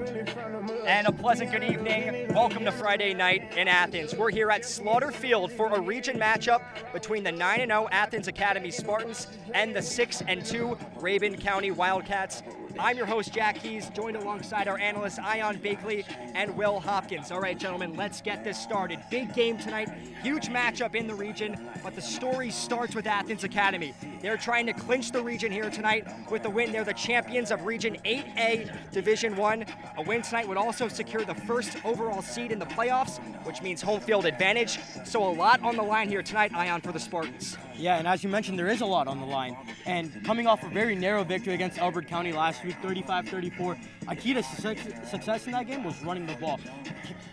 And a pleasant good evening. Welcome to Friday night in Athens. We're here at Slaughter Field for a region matchup between the 9-0 Athens Academy Spartans and the 6-2 Rabun County Wildcats. I'm your host, Jack Keys, joined alongside our analysts, Ion Bakley and Will Hopkins. All right, gentlemen, let's get this started. Big game tonight, huge matchup in the region, but the story starts with Athens Academy. They're trying to clinch the region here tonight with the win. They're the champions of Region 8A Division 1. A win tonight would also secure the first overall seed in the playoffs, which means home field advantage. So a lot on the line here tonight, Ion, for the Spartans. Yeah, and as you mentioned, there is a lot on the line. And coming off a very narrow victory against Elbert County last week, 35-34, a key to success in that game was running the ball.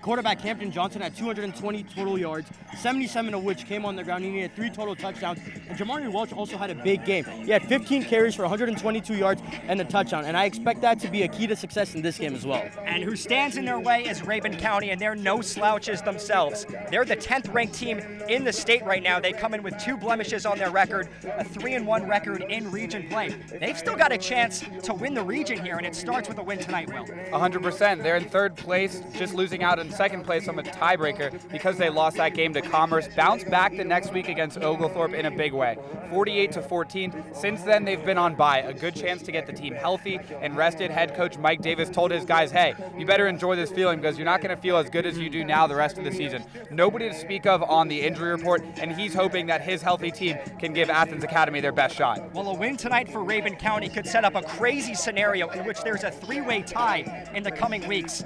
Quarterback Campton Johnson had 220 total yards, 77 of which came on the ground. He needed 3 total touchdowns. And Jamari Welch also had a big game. He had 15 carries for 122 yards and a touchdown. And I expect that to be a key to success in this game as well. And who stands in their way is Rabun County, and they're no slouches themselves. They're the 10th ranked team in the state right now. They come in with 2 blemishes on their record, a 3-1 record in region play. They've still got a chance to win the region here, and it starts with a win tonight, Will. 100%. They're in 3rd place, just losing out in 2nd place on a tiebreaker because they lost that game to Commerce. Bounced back the next week against Oglethorpe in a big way, 48-14. Since then, they've been on bye. A good chance to get the team healthy and rested. Head coach Mike Davis told his guys, hey, you better enjoy this feeling because you're not going to feel as good as you do now the rest of the season. Nobody to speak of on the injury report, and he's hoping that his healthy team can give Athens Academy their best shot. Well, a win tonight for Rabun County could set up a crazy scenario in which there's a 3-way tie in the coming weeks.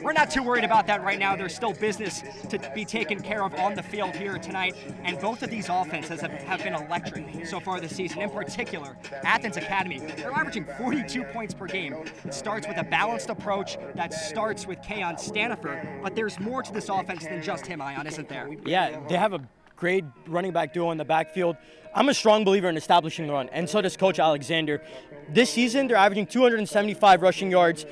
We're not too worried about that right now. There's still business to be taken care of on the field here tonight, and both of these offenses have been electric so far this season. In particular, Athens Academy, they're averaging 42 points per game. It starts with a balanced approach that starts with Keon Stanifer, but there's more to this offense than just him, Ion, isn't there? Yeah, they have a great running back duo in the backfield. I'm a strong believer in establishing the run, and so does Coach Alexander. This season, they're averaging 275 rushing yards,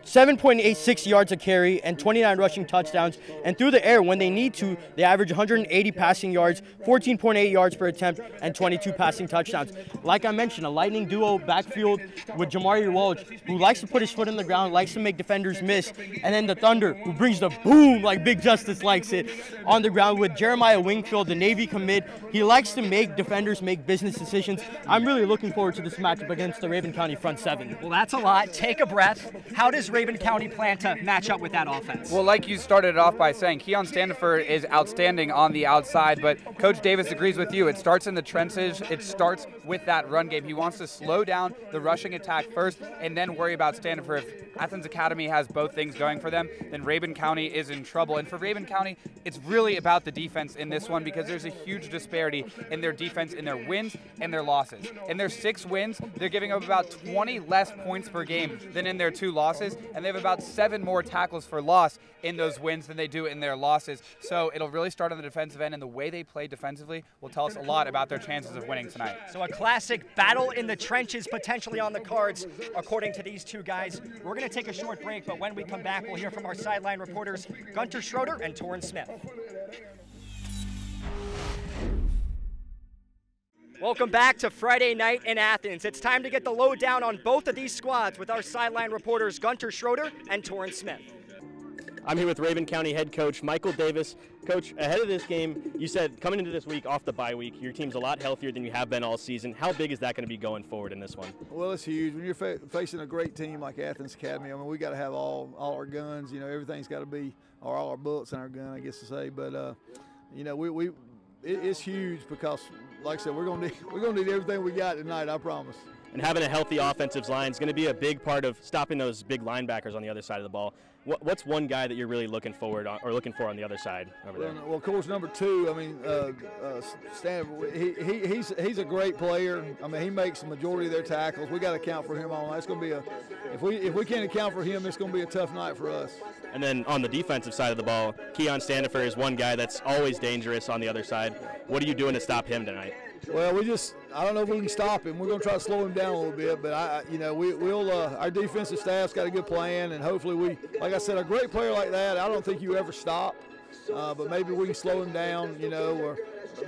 7.86 yards a carry, and 29 rushing touchdowns. And through the air, when they need to, they average 180 passing yards, 14.8 yards per attempt, and 22 passing touchdowns. Like I mentioned, a lightning duo backfield with Jamari Welch, who likes to put his foot in the ground, likes to make defenders miss. And then the Thunder, who brings the boom like Big Justice likes it, on the ground with Jeremiah Wingfield, the Navy commit. He likes to make defenders make business decisions. I'm really looking forward to this matchup against the Rabun County front 7. Well, that's a lot. Take a breath. How does Rabun County plan to match up with that offense? Well, like you started off by saying, Keon Stanifer is outstanding on the outside, but Coach Davis agrees with you. It starts in the trenches. It starts with that run game. He wants to slow down the rushing attack first and then worry about Stanifer. If Athens Academy has both things going for them, then Rabun County is in trouble. And for Rabun County, it's really about the defense in this one because there's a huge disparity in their defense in their wins and their losses. In their 6 wins, they're giving up about 20 less points per game than in their 2 losses, and they have about 7 more tackles for loss in those wins than they do in their losses. So it'll really start on the defensive end, and the way they play defensively will tell us a lot about their chances of winning tonight. So a classic battle in the trenches potentially on the cards, according to these 2 guys. We're going to take a short break, but when we come back, we'll hear from our sideline reporters, Gunter Schroeder and Torrin Smith. Welcome back to Friday night in Athens. It's time to get the lowdown on both of these squads with our sideline reporters, Gunter Schroeder and Torrin Smith. I'm here with Rabun County head coach Michael Davis. Coach, ahead of this game, you said coming into this week off the bye week, your team's a lot healthier than you have been all season. How big is that going to be going forward in this one? Well, it's huge. When you're facing a great team like Athens Academy, I mean, we got to have all our guns. You know, everything's got to be, or all our bullets in our gun, I guess to say. But you know, it's huge because, like I said, we're gonna need everything we got tonight. I promise. And having a healthy offensive line is going to be a big part of stopping those big linebackers on the other side of the ball. What's one guy that you're really looking for on the other side over there? Well, of course, number 2. I mean, Stan. He's a great player. I mean, he makes the majority of their tackles. We got to account for him on. That's going to be if we can't account for him, it's going to be a tough night for us. And then on the defensive side of the ball, Keon Stanifer is one guy that's always dangerous on the other side. What are you doing to stop him tonight? Well, I don't know if we can stop him. We're going to try to slow him down a little bit, but our defensive staff's got a good plan, and hopefully like I said, a great player like that, I don't think you ever stop, but maybe we can slow him down, you know, or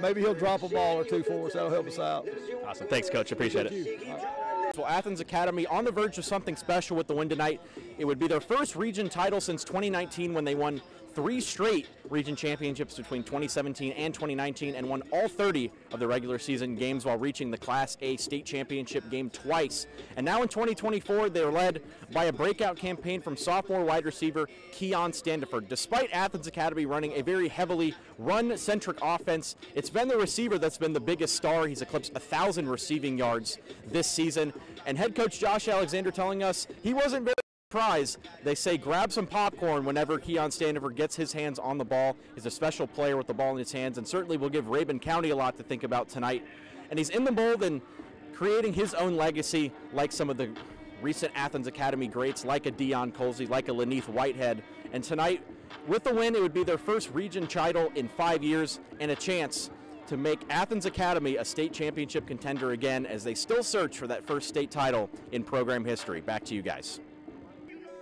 maybe he'll drop a ball or 2 for us. That'll help us out. Awesome. Thanks, Coach. Appreciate it. Well, Athens Academy on the verge of something special with the win tonight. It would be their first region title since 2019 when they won 3 straight region championships between 2017 and 2019 and won all 30 of the regular season games while reaching the Class A state championship game twice. And now in 2024, they're led by a breakout campaign from sophomore wide receiver Keon Standiford. Despite Athens Academy running a very heavily run-centric offense, it's been the receiver that's been the biggest star. He's eclipsed 1,000 receiving yards this season. And head coach Josh Alexander telling us he wasn't very surprised. They say grab some popcorn whenever Keon Standiford gets his hands on the ball. He's a special player with the ball in his hands and certainly will give Rabun County a lot to think about tonight. And he's in the mold and creating his own legacy like some of the recent Athens Academy greats, like a Dion Colsey, like a Laneith Whitehead. And tonight, with the win, it would be their first region title in 5 years and a chance to make Athens Academy a state championship contender again as they still search for that first state title in program history. Back to you guys.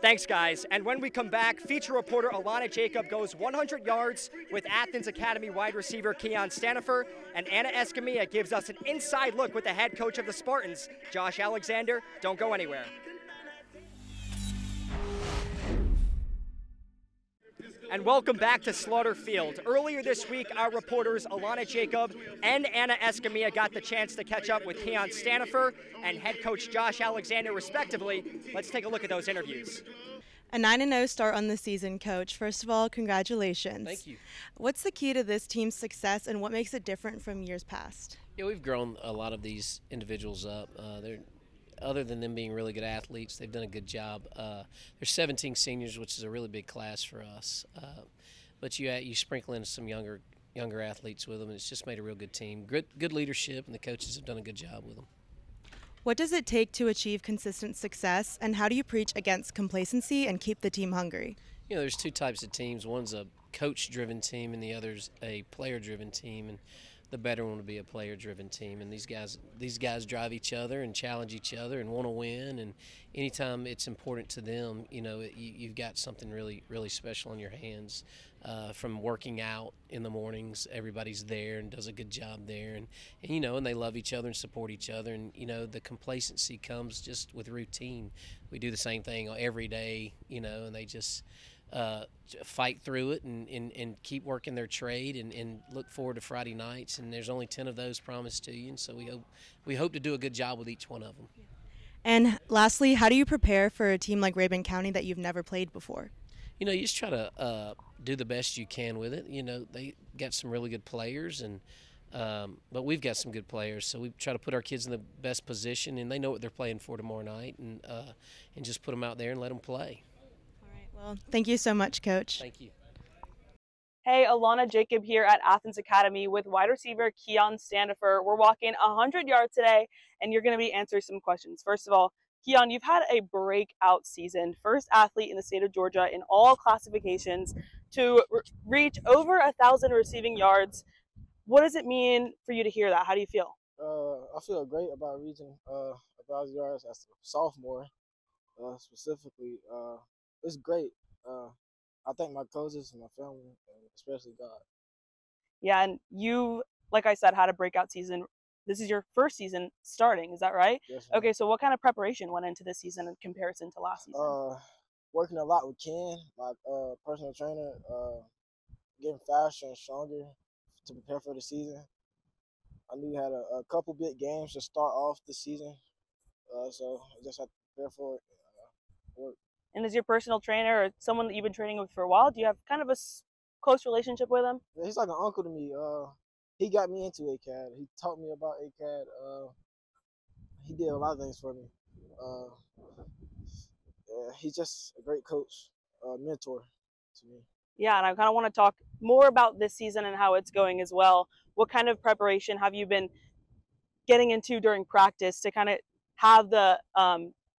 Thanks, guys. And when we come back, feature reporter Alana Jacob goes 100 yards with Athens Academy wide receiver Keon Standiford, and Anna Escamilla gives us an inside look with the head coach of the Spartans, Josh Alexander. Don't go anywhere. And welcome back to Slaughter Field. Earlier this week, our reporters Alana Jacob and Anna Escamilla got the chance to catch up with Keon Standiford and head coach Josh Alexander, respectively. Let's take a look at those interviews. A 9-0 start on the season, Coach. First of all, congratulations. Thank you. What's the key to this team's success, and what makes it different from years past? Yeah, we've grown a lot of these individuals up. Other than them being really good athletes, they've done a good job. There's 17 seniors, which is a really big class for us. But you sprinkle in some younger athletes with them, and it's just made a real good team. Good leadership, and the coaches have done a good job with them. What does it take to achieve consistent success, and how do you preach against complacency and keep the team hungry? You know, there's 2 types of teams. One's a coach-driven team, and the other's a player-driven team. And the better one to be a player-driven team, and these guys drive each other and challenge each other and want to win. And anytime it's important to them, you know, you've got something really, really special on your hands. From working out in the mornings, everybody's there and does a good job there, and you know, and they love each other and support each other. And you know, the complacency comes just with routine. We do the same thing every day, you know, and they just fight through it and keep working their trade and look forward to Friday nights. And there's only 10 of those promised to you, and so we hope to do a good job with each one of them. And lastly, how do you prepare for a team like Rabun County that you've never played before? You know, you just try to do the best you can with it. You know, they got some really good players, and but we've got some good players, so we try to put our kids in the best position, and they know what they're playing for tomorrow night, and just put them out there and let them play. Well, thank you so much, Coach. Thank you. Hey, Alana Jacob here at Athens Academy with wide receiver Keon Standiford. We're walking 100 yards today, and you're going to be answering some questions. First of all, Keon, you've had a breakout season. First athlete in the state of Georgia in all classifications to reach over 1,000 receiving yards. What does it mean for you to hear that? How do you feel? I feel great about reaching 1,000 yards as a sophomore, specifically. It's great. I thank my coaches and my family, and especially God. Yeah, and you, like I said, had a breakout season. This is your first season starting, is that right? Yes, ma'am. Okay, so what kind of preparation went into this season in comparison to last season? Working a lot with Ken, my personal trainer, getting faster and stronger to prepare for the season. I knew we had a couple big games to start off the season, so I just had to prepare for it and work. And is your personal trainer or someone that you've been training with for a while, do you have kind of a close relationship with him? Yeah, he's like an uncle to me. He got me into ACAD. He taught me about ACAD. He did a lot of things for me. Yeah, he's just a great coach, mentor to me. Yeah, and I kind of want to talk more about this season and how it's going as well. What kind of preparation have you been getting into during practice to kind of have the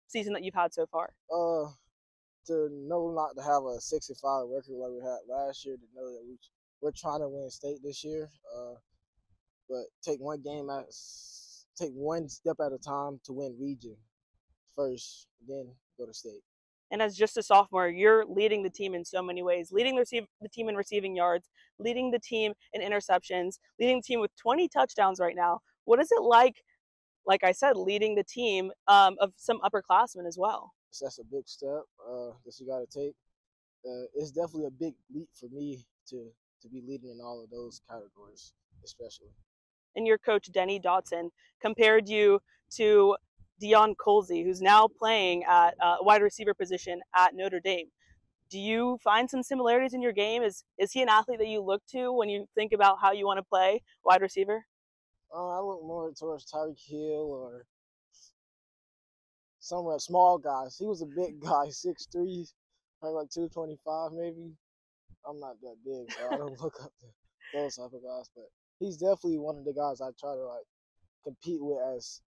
season that you've had so far? To know not to have a 65 record like we had last year, to know that we're trying to win state this year, but take one step at a time to win region first, then go to state. And as just a sophomore, you're leading the team in so many ways, leading the team in receiving yards, leading the team in interceptions, leading the team with 20 touchdowns right now. What is it like like I said, leading the team of some upperclassmen as well. So that's a big step that you got to take. It's definitely a big leap for me to be leading in all of those categories, especially. And your coach, Denny Dotson, compared you to Dion Colsey, who's now playing at wide receiver position at Notre Dame. Do you find some similarities in your game? Is he an athlete that you look to when you think about how you want to play wide receiver? I look more towards Tyreek Hill or some small guys. He was a big guy, 6'3", probably like 225 maybe. I'm not that big, so I don't look up to those type of guys. But he's definitely one of the guys I try to like compete with. As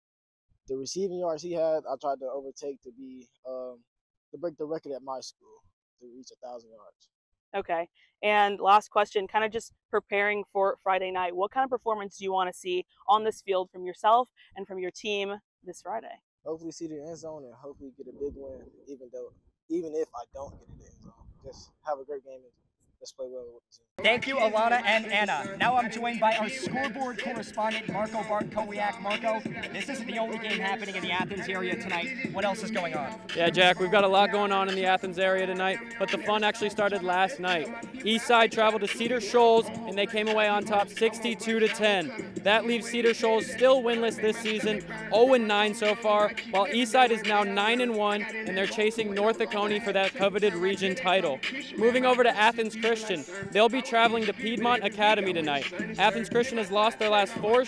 the receiving yards he had, I tried to overtake to be to break the record at my school to reach 1,000 yards. Okay. And last question, kind of just preparing for Friday night, what kind of performance do you want to see on this field from yourself and from your team this Friday? Hopefully see the end zone and hopefully get a big win, even if I don't get in the end zone. Just have a great game and let's play well with the team. Thank you, Alana and Anna. Now I'm joined by our scoreboard correspondent, Marco Bartkowiak. Marco, this isn't the only game happening in the Athens area tonight. What else is going on? Yeah, Jack, we've got a lot going on in the Athens area tonight, but the fun actually started last night. Eastside traveled to Cedar Shoals, and they came away on top 62-10. That leaves Cedar Shoals still winless this season, 0-9 so far, while Eastside is now 9-1, and they're chasing North Oconee for that coveted region title. Moving over to Athens Christian, they'll be traveling to Piedmont Academy tonight. Athens Christian has lost their last four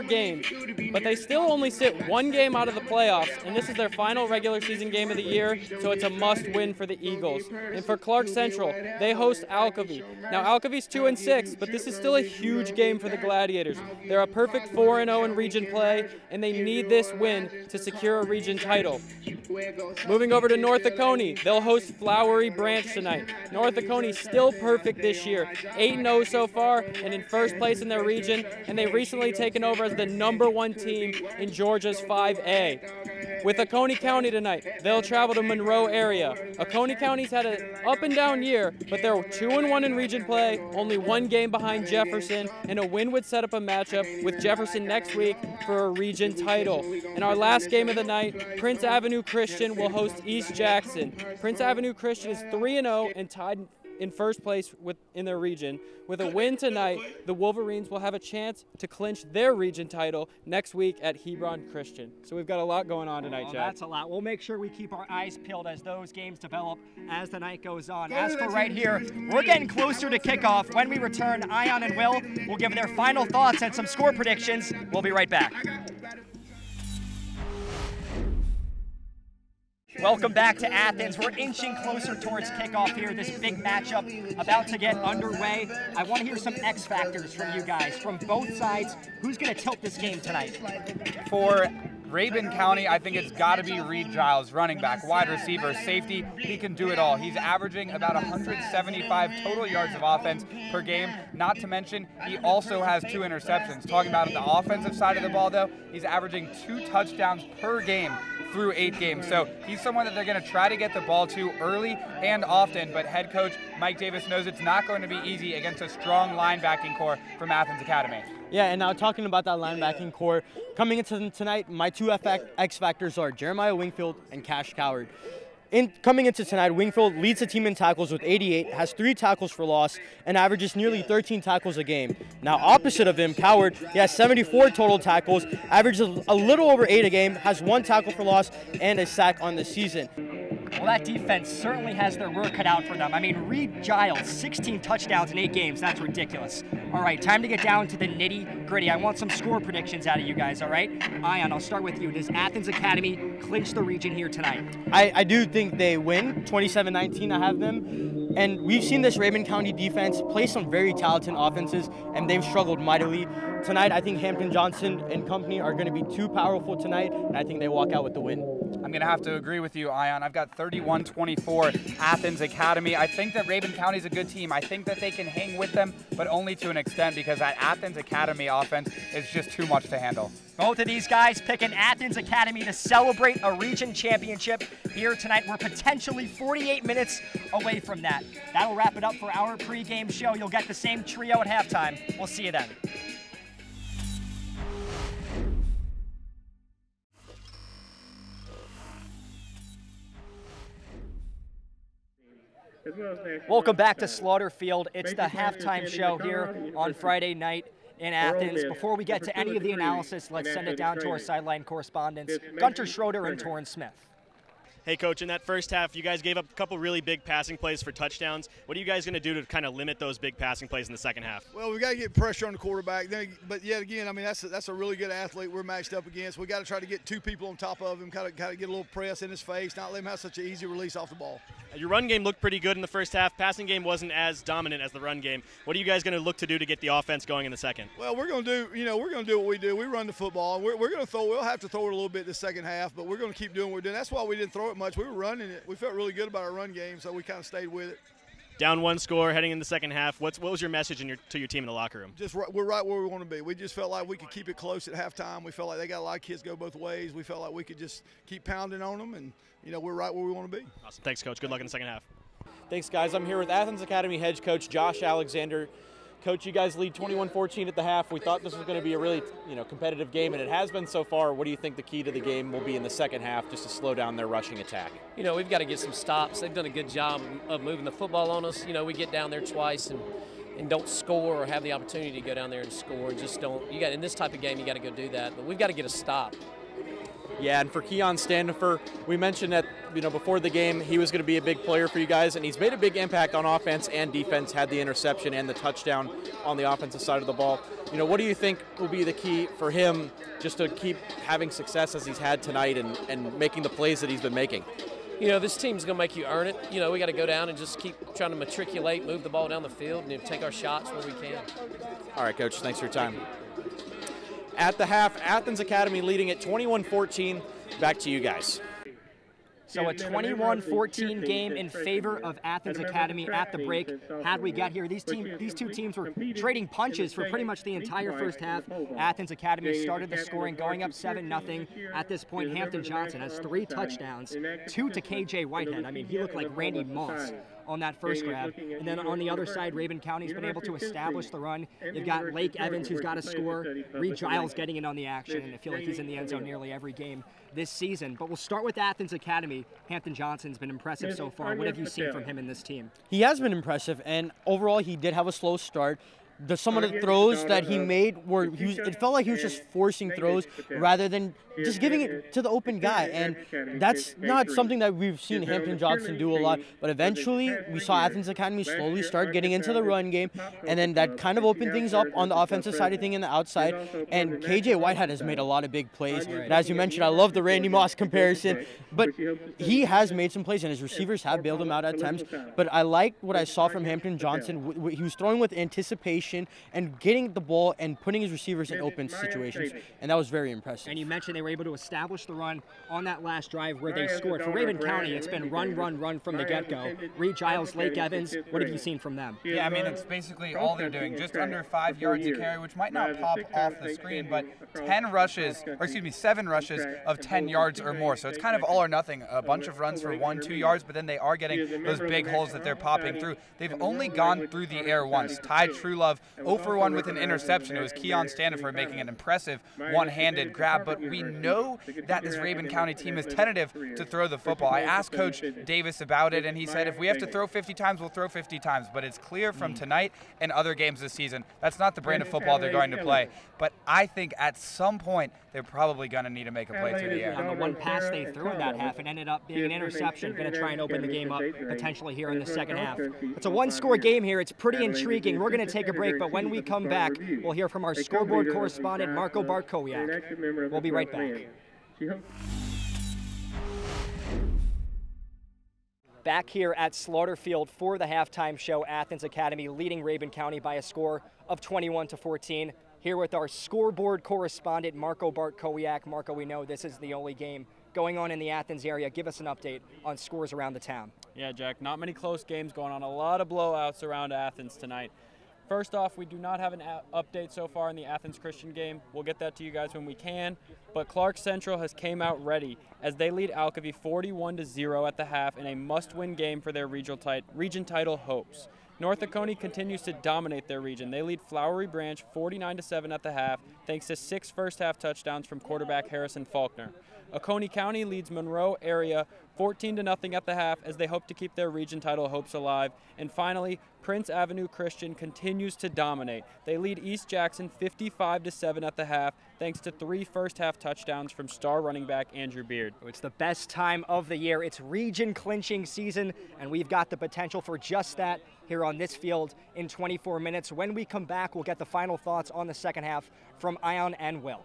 games, but they still only sit one game out of the playoffs, and this is their final regular season game of the year, so it's a must-win for the Eagles. And for Clark Central, they host Alcovy. Now, Alcovy's 2-6, but this is still a huge game for the Gladiators. They're a perfect 4-0 in region play, and they need this win to secure a region title. Moving over to North Oconee, they'll host Flowery Branch tonight. North Oconee still perfect this year, 8-0 so far and in first place in their region, and they've recently taken over as the #1 team in Georgia's 5A. With Oconee County tonight, they'll travel to Monroe area. Oconee County's had an up and down year, but they're 2-1 in region play, only one game behind Jefferson, and a win would set up a matchup with Jefferson next week for a region title. In our last game of the night, Prince Avenue Christian will host East Jackson. Prince Avenue Christian is 3-0 and tied in first place in their region. With a win tonight, the Wolverines will have a chance to clinch their region title next week at Hebron Christian. So we've got a lot going on tonight, Jack. That's a lot. We'll make sure we keep our eyes peeled as those games develop as the night goes on. As for right here, we're getting closer to kickoff. When we return, Ion and Will will give their final thoughts and some score predictions. We'll be right back. Welcome back to Athens. We're inching closer towards kickoff here, this big matchup about to get underway. I want to hear some X factors from you guys, from both sides. Who's going to tilt this game tonight? For Rabun County, I think it's got to be Reed Giles, running back, wide receiver, safety. He can do it all. He's averaging about 175 total yards of offense per game. Not to mention, he also has 2 interceptions. Talking about the offensive side of the ball, though, he's averaging 2 touchdowns per game through 8 games. So he's someone that they're going to try to get the ball to early and often, but head coach Mike Davis knows it's not going to be easy against a strong linebacking core from Athens Academy. Yeah, and now talking about that linebacking core, coming into tonight, my 2 X factors are Jeremiah Wingfield and Cash Coward. Coming into tonight, Wingfield leads the team in tackles with 88, has 3 tackles for loss, and averages nearly 13 tackles a game. Now, opposite of him, Coward, he has 74 total tackles, averages a little over 8 a game, has 1 tackle for loss, and a sack on the season. Well, that defense certainly has their work cut out for them. I mean, Reed Giles, 16 touchdowns in 8 games. That's ridiculous. All right, time to get down to the nitty-gritty. I want some score predictions out of you guys, all right? Ion, I'll start with you. Does Athens Academy clinch the region here tonight? I do think they win. 27-19, I have them. And we've seen this Rabun County defense play some very talented offenses, and they've struggled mightily. Tonight, I think Hampton Johnson and company are going to be too powerful tonight, and I think they walk out with the win. I'm going to have to agree with you, Ion. I've got 31-24 Athens Academy. I think that Rabun County is a good team. I think that they can hang with them, but only to an extent because that Athens Academy offense is just too much to handle. Both of these guys picking Athens Academy to celebrate a region championship here tonight. We're potentially 48 minutes away from that. That'll wrap it up for our pregame show. You'll get the same trio at halftime. We'll see you then. Welcome back to Slaughter Field. It's the halftime show here on Friday night in Athens. Before we get to any of the analysis, let's send it down to our sideline correspondents, Gunter Schroeder and Torrin Smith. Hey, Coach, in that first half, you guys gave up a couple really big passing plays for touchdowns. What are you guys going to do to kind of limit those big passing plays in the second half? Well, we got to get pressure on the quarterback. But yet again, I mean, that's a really good athlete we're matched up against. We got to try to get two people on top of him, kind of get a little press in his face, not let him have such an easy release off the ball. Your run game looked pretty good in the first half. Passing game wasn't as dominant as the run game. What are you guys going to look to do to get the offense going in the second? Well, we're going to do what we do. We run the football. We're going to throw. We'll have to throw it a little bit the second half, but we're going to keep doing what we're doing. That's why we didn't throw it much. We were running it. We felt really good about our run game, so we kind of stayed with it. Down one score heading in the second half. What was your message to your team in the locker room? We're right where we want to be. We just felt like we could keep it close at halftime. We felt like they got a lot of kids go both ways. We felt like we could just keep pounding on them, and we're right where we want to be. Awesome. Thanks, Coach. Good luck in the second half. Thanks, guys. I'm here with Athens Academy head coach Josh Alexander. Coach, you guys lead 21-14 at the half. We thought this was going to be a really, competitive game, and it has been so far. What do you think the key to the game will be in the second half, just to slow down their rushing attack? We've got to get some stops. They've done a good job of moving the football on us. We get down there twice and don't score or have the opportunity to go down there and score. Just don't. In this type of game, you got to go do that. But we've got to get a stop. Yeah, and for Keon Standifer, we mentioned that before the game he was going to be a big player for you guys, and he's made a big impact on offense and defense. Had the interception and the touchdown on the offensive side of the ball. What do you think will be the key for him just to keep having success as he's had tonight and making the plays that he's been making? This team's going to make you earn it. We got to go down and just keep trying to matriculate, move the ball down the field, and take our shots where we can. All right, Coach. Thanks for your time. At the half, Athens Academy leading at 21-14. Back to you guys. So a 21-14 game in favor of Athens Academy at the break. How'd we get here? These two teams were trading punches for pretty much the entire first half. Athens Academy started the scoring, going up 7-0. At this point, Hampton Johnson has 3 touchdowns, 2 to KJ Whitehead. I mean, he looked like Randy Moss on that first grab. And then on the other side, Raven County's been able to establish the run. You've got Lake Evans, who's got a score. Reed Giles getting in on the action, and I feel like he's in the end zone nearly every game this season. But we'll start with Athens Academy. Hampton Johnson's been impressive so far. What have you seen from him in this team? He has been impressive, and overall he did have a slow start. Some of the throws that he made it felt like he was just forcing throws rather than just giving it to the open guy, and that's not something that we've seen Hampton Johnson do a lot. But eventually we saw Athens Academy slowly start getting into the run game, and then that kind of opened things up on the offensive side of things and the outside. And KJ Whitehead has made a lot of big plays. And as you mentioned, I love the Randy Moss comparison, but he has made some plays and his receivers have bailed him out at times. But I like what I saw from Hampton Johnson. He was throwing with anticipation and getting the ball and putting his receivers in open situations, and that was very impressive. And you mentioned they were able to establish the run on that last drive where they scored. For Raven County, it's been run from the get-go. Reed Giles, Lake Evans, what have you seen from them? Yeah, I mean, it's basically all they're doing. Just under 5 yards a carry, which might not pop off the screen, but 7 rushes of 10 yards or more. So it's kind of all or nothing. A bunch of runs for 1-2 yards, but then they are getting those big holes that they're popping through. They've only gone through the air once. Ty Truelove 0 for 1 with an interception. It was Keon Standifer making an impressive one-handed grab, but we know that this Raven County team is tentative to throw the football. I asked Coach Davis about it, and he said if we have to throw 50 times, we'll throw 50 times, but it's clear from tonight and other games this season, that's not the brand of football they're going to play. But I think at some point, they're probably going to need to make a play through the air. On the one pass they threw in that half, it ended up being an interception. Going to try and open the game up potentially here in the second half. It's a one-score game here. It's pretty intriguing. We're going to take a break, but when we come back, we'll hear from our scoreboard correspondent, Marco Bartkowiak. We'll be right back. Back here at Slaughter Field for the halftime show, Athens Academy leading Raven County by a score of 21-14. Here with our scoreboard correspondent, Marco Bartkowiak. Marco, we know this is the only game going on in the Athens area. Give us an update on scores around the town. Yeah, Jack, not many close games going on. A lot of blowouts around Athens tonight. First off, we do not have an update so far in the Athens Christian game. We'll get that to you guys when we can. But Clark Central has came out ready as they lead Alcovy 41-0 at the half in a must-win game for their region title hopes. North Oconee continues to dominate their region. They lead Flowery Branch 49-7 at the half, thanks to 6 first-half touchdowns from quarterback Harrison Faulkner. Oconee County leads Monroe area 14-0 at the half as they hope to keep their region title hopes alive. And finally, Prince Avenue Christian continues to dominate. They lead East Jackson 55-7 at the half, thanks to 3 first-half touchdowns from star running back Andrew Beard. It's the best time of the year. It's region clinching season, and we've got the potential for just that here on this field in 24 minutes. When we come back, we'll get the final thoughts on the second half from Ion and Will.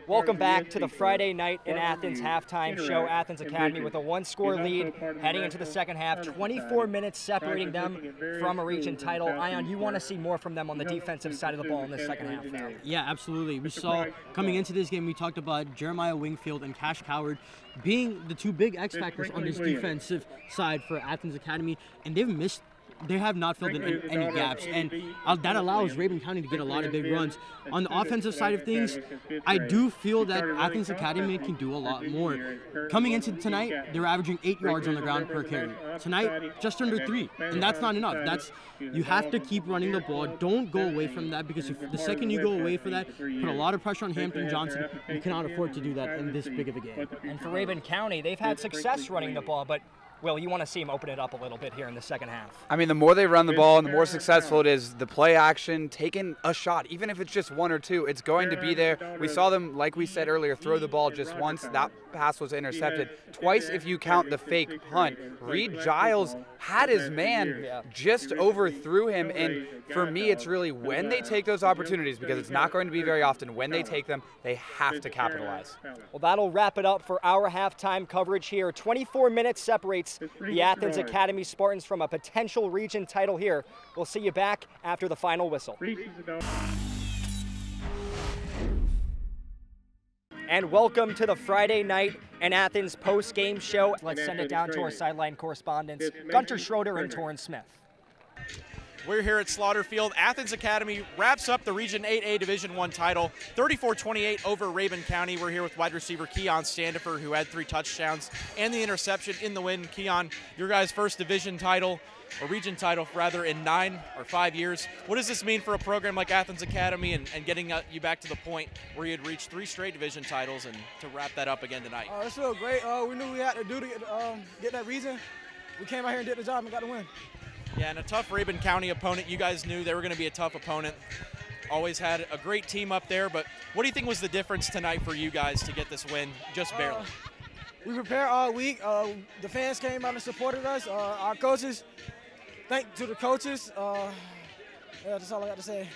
Welcome back to the Friday night in Athens halftime show. Athens Academy with a 1-score lead heading into the second half. 24 minutes separating them from a region title. Ion, you want to see more from them on the defensive side of the ball in this second half now? Yeah, absolutely. We saw coming into this game, we talked about Jeremiah Wingfield and Cash Coward being the 2 big X factors on this defensive side for Athens Academy, and they have not filled in any gaps, and that allows Rabun County to get a lot of big runs. On the offensive side of things, I do feel that Athens Academy can do a lot more. Coming into tonight, they're averaging 8 yards on the ground per carry. Tonight, just under 3, and that's not enough. You have to keep running the ball. Don't go away from that, because the second you go away from that, put a lot of pressure on Hampton Johnson. You cannot afford to do that in this big of a game. And for Rabun County, they've had success running the ball, but Will, you want to see him open it up a little bit here in the second half. I mean, the more they run the ball and the more successful it is, the play action, taking a shot, even if it's just 1 or 2, it's going to be there. We saw them, like we said earlier, throw the ball just once. That pass was intercepted. Twice if you count the fake punt. Reed Giles had his man, just overthrew him. And for me, it's really when they take those opportunities, because it's not going to be very often, when they take them, they have to capitalize. Well, that'll wrap it up for our halftime coverage here. 24 minutes separates the Athens Academy Spartans from a potential region title here. We'll see you back after the final whistle. And welcome to the Friday night in Athens post-game show. Let's send it down to our sideline correspondents, Gunter Schroeder and Torrin Smith. We're here at Slaughter Field. Athens Academy wraps up the Region 8A Division I title, 34-28 over Rabun County. We're here with wide receiver Keon Standifer, who had 3 touchdowns and the interception in the win. Keon, your guys' first division title, or region title rather, in 9 or 5 years. What does this mean for a program like Athens Academy and getting you back to the point where you had reached 3 straight division titles and to wrap that up again tonight? It feels great. We knew we had to do to get that region. We came out here and did the job and got the win. Yeah, and a tough Rabun County opponent. You guys knew they were going to be a tough opponent. Always had a great team up there, but what do you think was the difference tonight for you guys to get this win, just barely? We prepared all week. The fans came out and supported us. Our coaches, thank to the coaches. Yeah, that's all I got to say.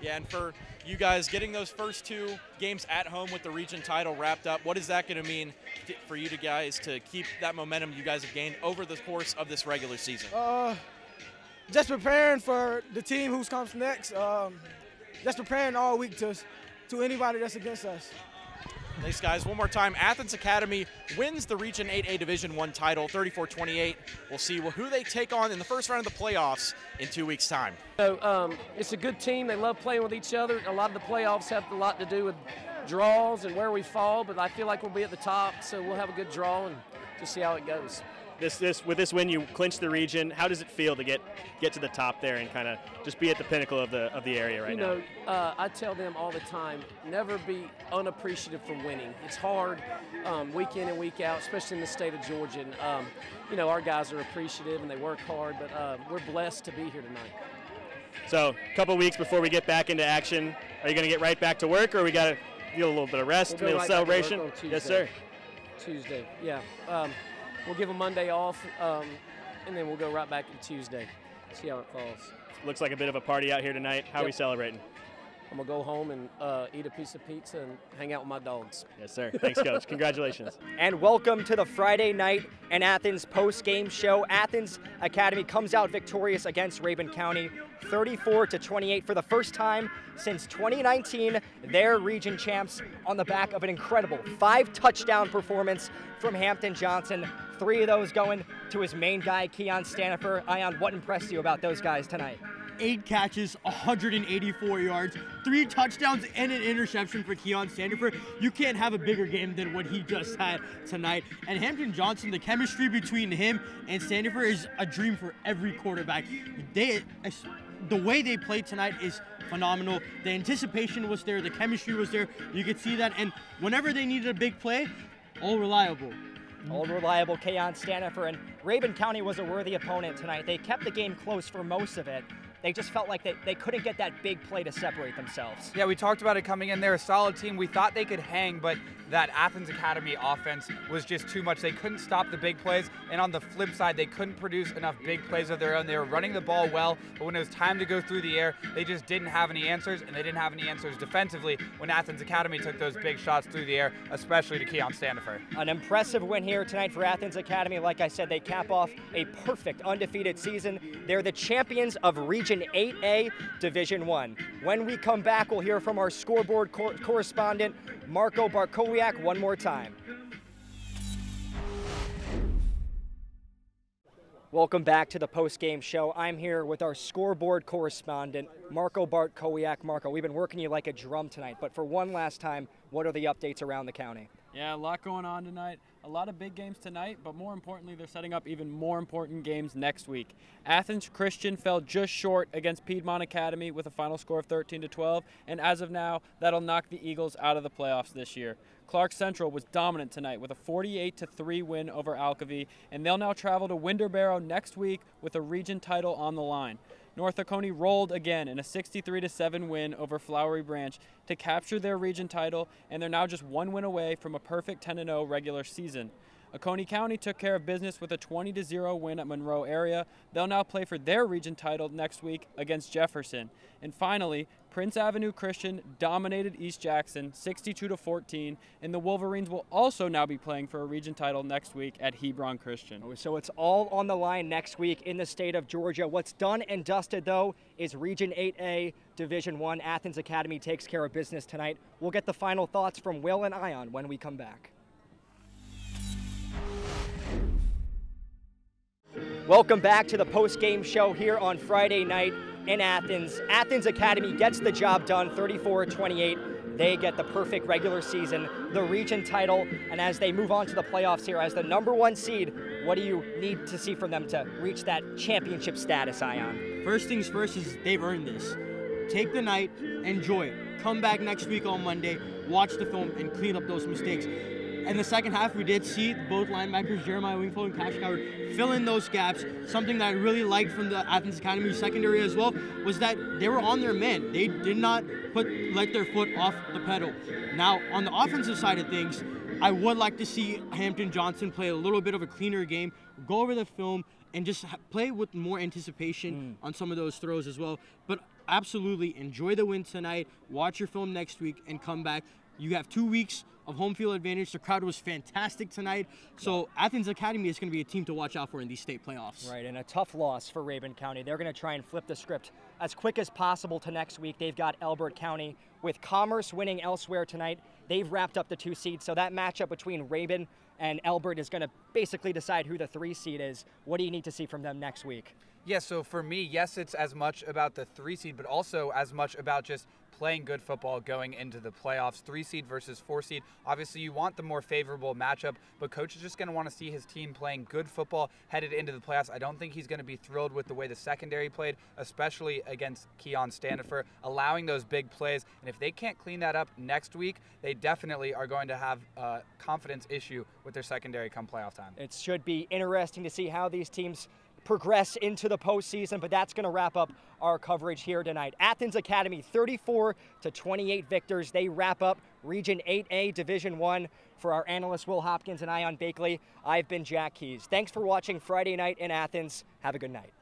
Yeah, and for you guys getting those first 2 games at home with the region title wrapped up, what is that going to mean for you guys to keep that momentum you guys have gained over the course of this regular season? Just preparing for the team who comes next. Just preparing all week to anybody that's against us. Thanks, guys. One more time, Athens Academy wins the Region 8A Division I title, 34-28. We'll see who they take on in the first round of the playoffs in 2 weeks' time. So, it's a good team. They love playing with each other. A lot of the playoffs have a lot to do with draws and where we fall, but I feel like we'll be at the top, so we'll have a good draw and just see how it goes. With this win, you clinched the region. How does it feel to get to the top there and kind of just be at the pinnacle of the area right now? You know, I tell them all the time, never be unappreciative for winning. It's hard week in and week out, especially in the state of Georgia. And, you know, our guys are appreciative and they work hard, but we're blessed to be here tonight. So, a couple weeks before we get back into action, are you going to get right back to work, or we got to get a little bit of rest, a little celebration? Yes, sir. Tuesday, yeah. We'll give them Monday off, and then we'll go right back to Tuesday, see how it falls. Looks like a bit of a party out here tonight. How are we celebrating? I'm going to go home and eat a piece of pizza and hang out with my dogs. Yes, sir. Thanks, Coach. Congratulations. And welcome to the Friday night in Athens post-game show. Athens Academy comes out victorious against Rabun County, 34-28 for the first time since 2019. They're region champs on the back of an incredible 5-touchdown performance from Hampton Johnson. 3 of those going to his main guy, Keon Standifer. Ion, what impressed you about those guys tonight? 8 catches, 184 yards, 3 touchdowns, and an interception for Keon Standifer. You can't have a bigger game than what he just had tonight. And Hampton Johnson, the chemistry between him and Standifer is a dream for every quarterback. The way they played tonight is phenomenal. The anticipation was there, the chemistry was there. You could see that, and whenever they needed a big play, all reliable. Old reliable Keon Standifer, and Rabun County was a worthy opponent tonight. They kept the game close for most of it. They just felt like they couldn't get that big play to separate themselves. Yeah, we talked about it coming in. They're a solid team. We thought they could hang, but that Athens Academy offense was just too much. They couldn't stop the big plays, and on the flip side, they couldn't produce enough big plays of their own. They were running the ball well, but when it was time to go through the air, they just didn't have any answers, and they didn't have any answers defensively when Athens Academy took those big shots through the air, especially to Keon Standifer. An impressive win here tonight for Athens Academy. Like I said, they cap off a perfect undefeated season. They're the champions of Region 8A Division 1. When we come back, we'll hear from our scoreboard correspondent, Marco Barkowiak, one more time. Welcome back to the post-game show. I'm here with our scoreboard correspondent, Marco Barkowiak. Marco, we've been working you like a drum tonight, but for one last time, what are the updates around the county? Yeah, a lot going on tonight. A lot of big games tonight, but more importantly, they're setting up even more important games next week. Athens Christian fell just short against Piedmont Academy with a final score of 13-12, and as of now, that'll knock the Eagles out of the playoffs this year. Clark Central was dominant tonight with a 48-3 win over Alcovy, and they'll now travel to Winterboro next week with a region title on the line. North Oconee rolled again in a 63-7 win over Flowery Branch to capture their region title, and they're now just one win away from a perfect 10-0 regular season. Oconee County took care of business with a 20-0 win at Monroe area. They'll now play for their region title next week against Jefferson. And finally, Prince Avenue Christian dominated East Jackson 62-14, and the Wolverines will also now be playing for a region title next week at Hebron Christian. So it's all on the line next week in the state of Georgia. What's done and dusted, though, is Region 8A Division 1. Athens Academy takes care of business tonight. We'll get the final thoughts from Will and Ion when we come back. Welcome back to the post-game show here on Friday night in Athens. Athens Academy gets the job done, 34-28. They get the perfect regular season, the region title, and as they move on to the playoffs here as the #1 seed, what do you need to see from them to reach that championship status, Ion? First things first is they've earned this. Take the night, enjoy it. Come back next week on Monday, watch the film, and clean up those mistakes. In the second half, we did see both linebackers, Jeremiah Wingfield and Cash Coward, fill in those gaps. Something that I really liked from the Athens Academy secondary as well was that they were on their men. They did not let their foot off the pedal. Now, on the offensive side of things, I would like to see Hampton Johnson play a little bit of a cleaner game, go over the film, and just play with more anticipation on some of those throws as well. But absolutely enjoy the win tonight, watch your film next week, and come back. You have 2 weeks of home field advantage. The crowd was fantastic tonight. So Athens Academy is going to be a team to watch out for in these state playoffs. Right, and a tough loss for Rabun County. They're going to try and flip the script as quick as possible to next week. They've got Elbert County with Commerce winning elsewhere tonight. They've wrapped up the 2 seeds, so that matchup between Rabun and Elbert is going to basically decide who the 3 seed is. What do you need to see from them next week? Yeah, so for me, yes, it's as much about the 3 seed, but also as much about just playing good football going into the playoffs. 3 seed versus 4 seed. Obviously, you want the more favorable matchup, but coach is just going to want to see his team playing good football headed into the playoffs. I don't think he's going to be thrilled with the way the secondary played, especially against Keon Standifer, allowing those big plays. And if they can't clean that up next week, they definitely are going to have a confidence issue with their secondary come playoff time. It should be interesting to see how these teams progress into the postseason, but that's going to wrap up our coverage here tonight. Athens Academy 34-28 victors. They wrap up Region 8A Division 1. For our analysts Will Hopkins and Ion Bakley, I've been Jack Keys. Thanks for watching Friday Night in Athens. Have a good night.